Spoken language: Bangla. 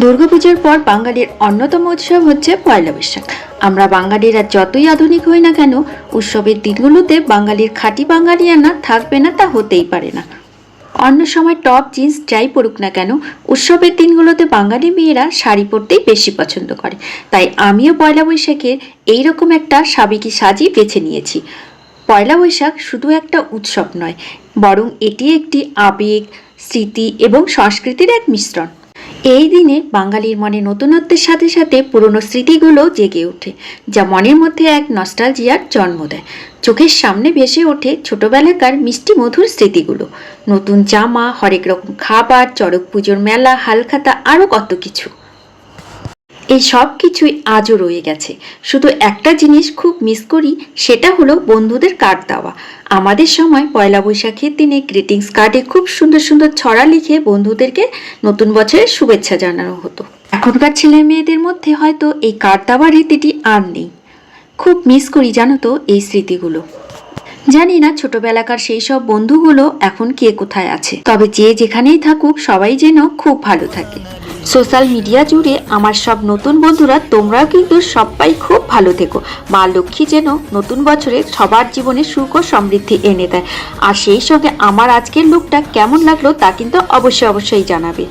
দুর্গাপূজার পর বাঙালির অন্যতম উৎসব হচ্ছে পয়লা বৈশাখ। আমরা বাঙালিরা যতই আধুনিক হই না কেন, উৎসবের দিনগুলোতে বাঙালির খাঁটি বাঙালিয়ানা থাকবে না তা হতেই পারে না। অন্য সময় টপ জিন্স যাই পরুক না কেন, উৎসবের দিনগুলোতে বাঙালি মেয়েরা শাড়ি পরতেই বেশি পছন্দ করে। তাই আমিও পয়লা বৈশাখের এইরকম একটা সাবেকি সাজই বেছে নিয়েছি। পয়লা বৈশাখ শুধু একটা উৎসব নয়, বরং এটি একটি আবেগ, স্মৃতি এবং সংস্কৃতির এক মিশ্রণ। এই দিনে বাঙালির মনে নতুনত্বের সাথে সাথে পুরনো স্মৃতিগুলো জেগে ওঠে, যা মনের মধ্যে এক নস্টালজিয়ার জন্ম দেয়। চোখের সামনে ভেসে ওঠে ছোটবেলাকার মিষ্টি মধুর স্মৃতিগুলো, নতুন জামা, হরেক রকম খাবার, চড়ক পুজোর মেলা, হালখাতা, আরও কত কিছু। এই সব কিছুই আজও রয়ে গেছে। শুধু একটা জিনিস খুব মিস করি, সেটা হলো বন্ধুদের কার্ড দেওয়া। আমাদের সময় পয়লা বৈশাখের দিনে গ্রিটিংস কার্ডে খুব সুন্দর সুন্দর ছড়া লিখে বন্ধুদেরকে নতুন বছরের শুভেচ্ছা জানানো হতো। এখনকার ছেলে মেয়েদের মধ্যে হয়তো এই কার্ড দেওয়ার রীতিটি আর নেই। খুব মিস করি জানো তো এই স্মৃতিগুলো। জানি না ছোটবেলাকার সেই সব বন্ধুগুলো এখন কে কোথায় আছে, তবে যে যেখানেই থাকুক সবাই যেন খুব ভালো থাকে। সোশ্যাল মিডিয়া জুড়ে আমার সব নতুন বন্ধুরা, তোমরাও কিন্তু সবাই খুব ভালো থেকো। মা লক্ষ্মী যেন নতুন বছরে সবার জীবনে সুখ ও সমৃদ্ধি এনে দেয়। আর সেই সঙ্গে আমার আজকের লুকটা কেমন লাগলো তা কিন্তু অবশ্যই জানাবে।